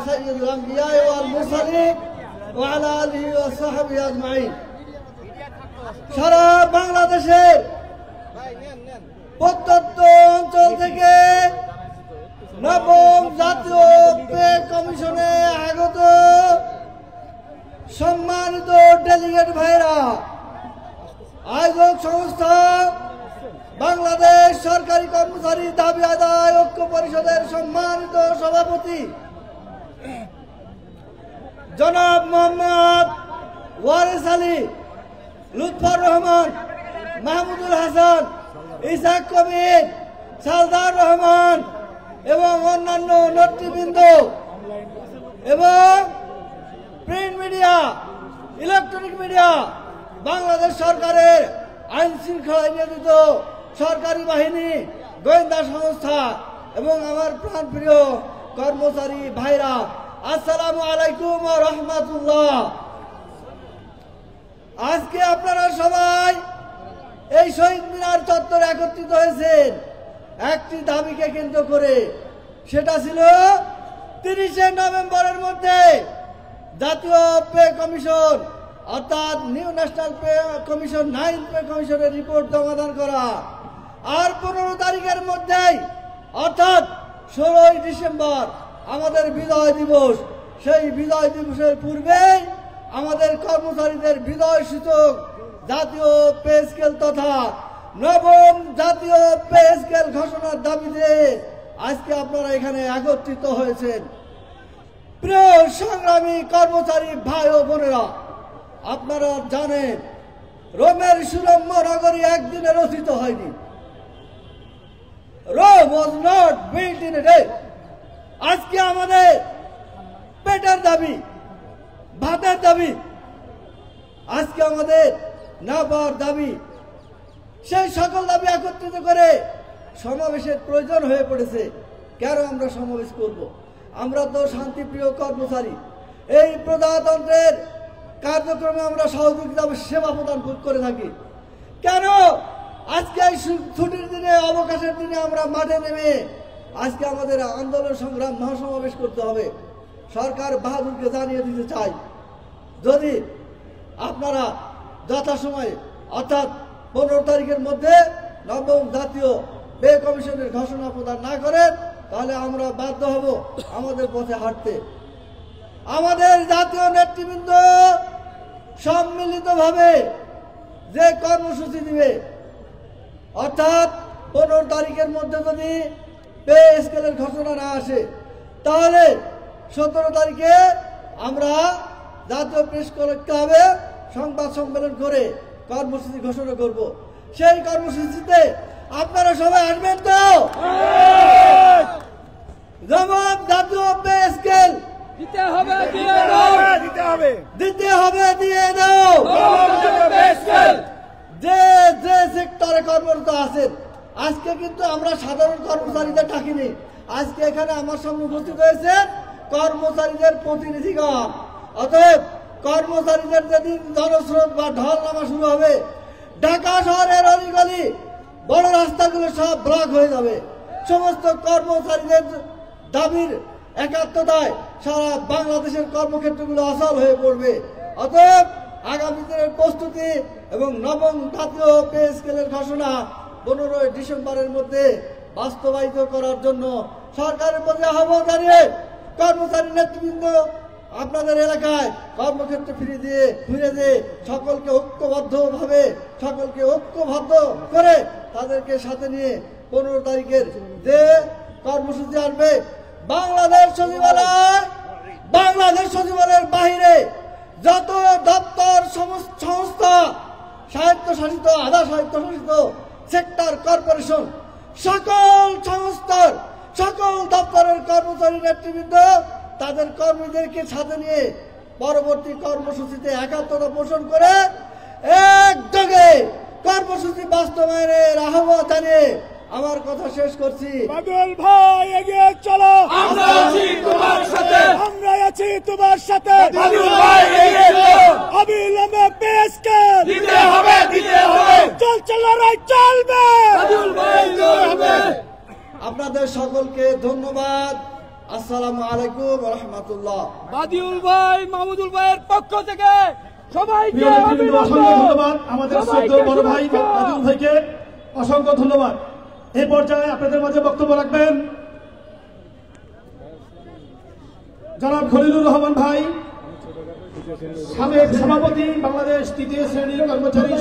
সাইয়্যিদুল আম্বিয়া ওয়াল মুরসালিন ওয়া আলা আলিহি ওয়া সাহবিহি আজমাইন। সারা বাংলাদেশের প্রত্যন্ত অঞ্চল থেকে নবম জাতীয় পে কমিশনে আগত সম্মানিত ডেলিগেট ভাইরা, আয়োজক সংস্থা বাংলাদেশ সরকারি কর্মচারী দাবি আদায় ঐক্য পরিষদের সম্মানিত সভাপতি জনাব মোহাম্মদ ওয়ারেস আলী, লুৎফর রহমান, মাহমুদুল হাসান, ইসাক কবির, সালদার রহমান এবং অন্যান্য নেতৃবৃন্দ এবং print media, electronic media, Bangladesh সরকারের আইন শৃঙ্খলায় নিয়োজিত সরকারি বাহিনী, গোয়েন্দা সংস্থা এবং আমার প্রাণপ্রিয় কর্মচারী ভাইরা, আসসালামু আলাইকুম ওয়া রাহমাতুল্লাহ। আজকে আপনারা সবাই এই শহীদ মিনার চত্বরে একত্রিত হয়েছেন একটি দাবিকে কেন্দ্র করে। সেটা ছিল 30শে নভেম্বরের মধ্যে জাতীয় পে কমিশন অর্থাৎ new national pay commission 9 pay কমিশনের রিপোর্ট জমাদান করা, আর 15 তারিখের মধ্যেই অর্থাৎ 16ই ডিসেম্বর আমাদের বিজয় দিবস। সেই বিজয় দিবসের পূর্বেই আমাদের কর্মচারীদের বিজয় সূচক জাতীয় পে স্কেল তথা নবম জাতীয় পে স্কেল ঘোষণার দাবিতে আজকে আপনারা এখানে একত্রিত হয়েছেন। প্রিয় সংগ্রামী কর্মচারী ভাই ও বোনেরা, আপনারা জানেন রোমের সুরম্য নগরী একদিনে রচিত হয়নি। Rome was not built in a day. আজকে আমাদের পেটের দাবি, ভাতের দাবি, আজকে আমাদের না পাওয়ার দাবি, সেই সকল দাবি একত্রিত করে সমাবেশের প্রয়োজন হয়ে পড়েছে। কেন আমরা সমাবেশ করব? আমরা তো শান্তিপ্রিয় কর্মচারী। এই প্রজাতন্ত্রের কার্যক্রমে আমরা সহযোগিতা সেবা প্রদান করে থাকি। কেন আজকে এই ছুটির দিনে, অবকাশের দিনে আমরা মাঠে নেমে আজকে আমাদের আন্দোলন সংগ্রাম মহাসমাবেশ করতে হবে? সরকার বাহাদুরকে জানিয়ে দিতে চাই, যদি আপনারা যথাসময়ে অর্থাৎ 15 তারিখের মধ্যে নবম জাতীয় পে কমিশনের ঘোষণা প্রদান না করেন, তাহলে আমরা বাধ্য হব আমাদের পথে হাঁটতে। আমাদের জাতীয় নেতৃবৃন্দ সম্মিলিতভাবে যে কর্মসূচি দিবে, অর্থাৎ 15 তারিখের মধ্যে যদি পে স্কেলের ঘোষণা না আসে, তাহলে 17 তারিখে আমরা জাতীয় প্রেস ক্লাবে সংবাদ সম্মেলন করে কর্মসূচি ঘোষণা করব। সেই কর্মসূচিতে আপনারা সবাই আসবেন তো? যেমন জাতীয় পে স্কেল দিতে হবে, দিয়ে দাও, দিতে হবে, দিতে হবে, দিয়ে দাও। যে যে সেক্টরে কর্মরত আছেন, আজকে কিন্তু আমরা সাধারণ কর্মচারীদের ডাকিনি। আজকে এখানে আমার সামনে উপস্থিত হয়েছে কর্মচারীদের প্রতিনিধিগণ। অতএব কর্মচারীদের যেদিন জনস্রোত বা ঢল নামা শুরু হবে, ঢাকা শহরের অলিগলি বড় রাস্তাগুলো সব ব্লক হয়ে যাবে। সমস্ত কর্মচারীদের দাবির একাত্মতায় সারা বাংলাদেশের কর্মক্ষেত্রগুলো অচল হয়ে পড়বে। অতএব আগামী দিনের প্রস্তুতি এবং নবম জাতীয় পে স্কেলের ঘোষণা 15 ডিসেম্বরের মধ্যে বাস্তবায়িত করার জন্য সরকারের প্রতি আহ্বান জানিয়ে কর্মচারী নেতৃবৃন্দ আপনাদের এলাকায় কর্মক্ষেত্রে ফিরে দিয়ে সকলকে ঐক্যবদ্ধ করে তাদেরকে সাথে নিয়ে 15 তারিখের যে কর্মসূচি আসবে, বাংলাদেশ সচিবালয়ের বাহিরে যত দপ্তর সংস্থা, স্বায়ত্তশাসিত, আধা স্বায়ত্তশাসিত সেক্টর, কর্পোরেশন, সকল সংস্থার সকল দপ্তরের কর্মচারী নেতৃবৃন্দ তাদের কর্মীদেরকে সাথে নিয়ে পরবর্তী কর্মসূচিতে একাত্মতা পোষণ করে একযোগে কর্মসূচি বাস্তবায়নের আহ্বান জানিয়ে আমার কথা শেষ করছি। বাদল ভাই এগিয়ে চলো, আমরা আছি তোমার সাথে, আমরা আছি তোমার সাথে। বাদল ভাই এগিয়ে চলো, অবিলম্বে পে স্কেল দিতে হবে, দিতে হবে, চলছে লড়াই চলবে, বাদল ভাই চলবে। আপনাদের সকলকে ধন্যবাদ। আসসালামু আলাইকুম রহমতুল্লাহ। বাদিউল ভাই মাহমুদুল ভাইয়ের পক্ষ থেকে সবাইকে প্রিয় নেতৃবৃন্দ, অসংখ্য ধন্যবাদ আমাদের সবাইকে শ্রদ্ধেয় বড় ভাই শুভেচ্ছা। বাদুল ভাইকে অসংখ্য ধন্যবাদ। এই পর্যায়ে আপনাদের মাঝে বক্তব্য রাখবেন জনাব খলিলুর রহমান ভাই, সাবেক সভাপতি বাংলাদেশ তৃতীয় শ্রেণী কর্মচারী